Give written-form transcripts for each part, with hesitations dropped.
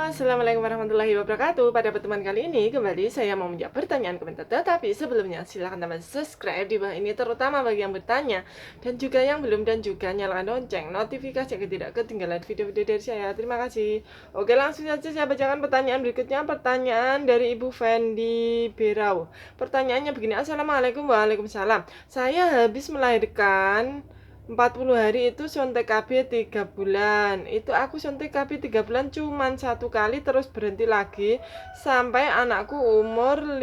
Assalamualaikum warahmatullahi wabarakatuh. Pada pertemuan kali ini kembali saya mau menjawab pertanyaan komentar. Tapi sebelumnya silahkan teman subscribe di bawah ini, terutama bagi yang bertanya dan juga yang belum, dan juga nyalakan lonceng notifikasi agar tidak ketinggalan video-video dari saya. Terima kasih. Oke, langsung saja saya bacakan pertanyaan berikutnya. Pertanyaan dari Ibu Fendi Berau. Pertanyaannya begini. Assalamualaikum. Waalaikumsalam. Saya habis melahirkan 40 hari itu suntik KB 3 bulan. Itu aku suntik KB 3 bulan cuman 1 kali, terus berhenti lagi sampai anakku umur 5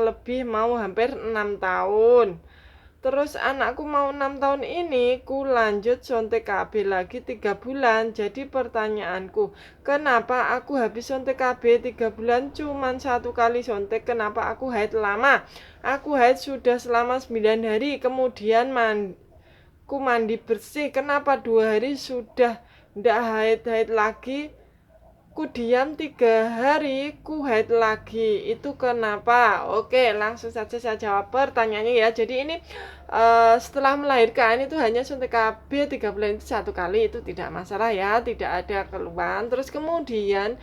lebih, mau hampir 6 tahun. Terus anakku mau 6 tahun ini ku lanjut suntik KB lagi 3 bulan. Jadi pertanyaanku, kenapa aku habis suntik KB 3 bulan cuman 1 kali suntik? Kenapa aku haid lama? Aku haid sudah selama 9 hari, kemudian ku mandi bersih. Kenapa 2 hari sudah ndak haid lagi? Ku diam 3 hari, ku haid lagi. Itu kenapa? Oke, langsung saja saya jawab pertanyaannya ya. Jadi ini setelah melahirkan itu hanya suntik KB 3 bulan itu 1 kali, itu tidak masalah ya, tidak ada keluhan. Terus kemudian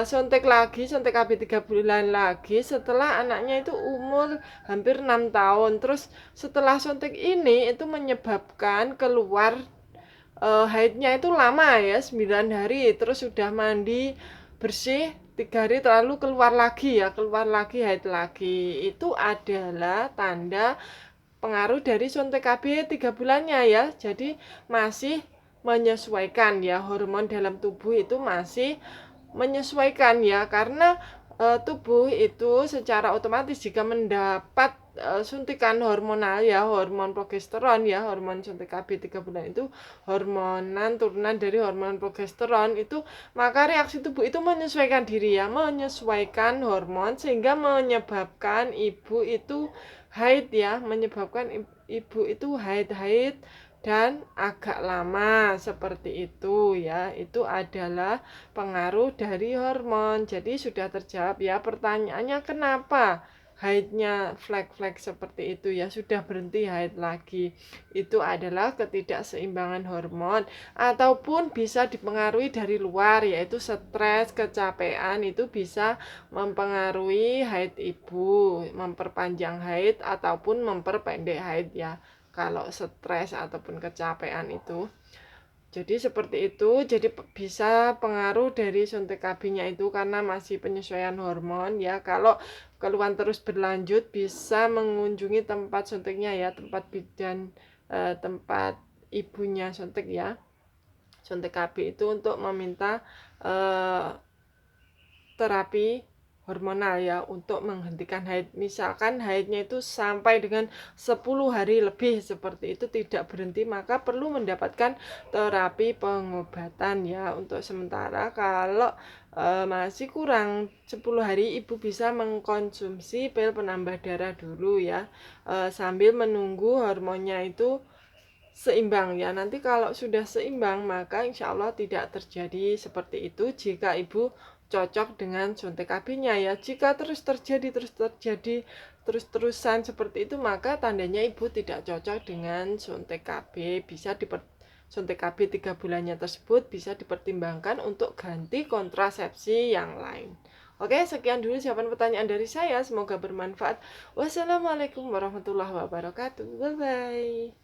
suntik KB 3 bulan lagi setelah anaknya itu umur hampir 6 tahun. Terus setelah suntik ini itu menyebabkan keluar haidnya itu lama ya, 9 hari. Terus sudah mandi bersih 3 hari, terlalu keluar lagi haid lagi. Itu adalah tanda pengaruh dari suntik KB 3 bulannya ya. Jadi masih menyesuaikan ya, hormon dalam tubuh itu masih menyesuaikan ya, karena tubuh itu secara otomatis jika mendapat suntikan hormonal ya, hormon progesteron ya, hormon suntik KB 3 bulan itu hormonan turunan dari hormon progesteron itu, maka reaksi tubuh itu menyesuaikan diri ya, menyesuaikan hormon sehingga menyebabkan ibu itu haid ya, menyebabkan ibu itu haid dan agak lama seperti itu ya. Itu adalah pengaruh dari hormon. Jadi sudah terjawab ya pertanyaannya, kenapa haidnya flek-flek seperti itu ya, sudah berhenti haid lagi. Itu adalah ketidakseimbangan hormon, ataupun bisa dipengaruhi dari luar, yaitu stres, kecapean. Itu bisa mempengaruhi haid ibu, memperpanjang haid ataupun memperpendek haid ya, kalau stres ataupun kecapean itu. Jadi seperti itu. Jadi bisa pengaruh dari suntik KB-nya itu karena masih penyesuaian hormon ya. Kalau keluhan terus berlanjut, bisa mengunjungi tempat suntiknya ya, tempat bidan, tempat ibunya suntik ya, suntik KB itu, untuk meminta terapi hormonal ya, untuk menghentikan haid. Misalkan haidnya itu sampai dengan 10 hari lebih seperti itu tidak berhenti, maka perlu mendapatkan terapi pengobatan ya. Untuk sementara kalau masih kurang 10 hari, ibu bisa mengkonsumsi pil penambah darah dulu ya, sambil menunggu hormonnya itu seimbang ya. Nanti kalau sudah seimbang, maka insya Allah tidak terjadi seperti itu jika ibu cocok dengan suntik KB-nya ya. Jika terus terjadi terus-terusan seperti itu, maka tandanya ibu tidak cocok dengan suntik KB. Bisa suntik KB 3 bulannya tersebut bisa dipertimbangkan untuk ganti kontrasepsi yang lain. Oke, sekian dulu jawaban pertanyaan dari saya, semoga bermanfaat. Wassalamualaikum warahmatullahi wabarakatuh. Bye bye.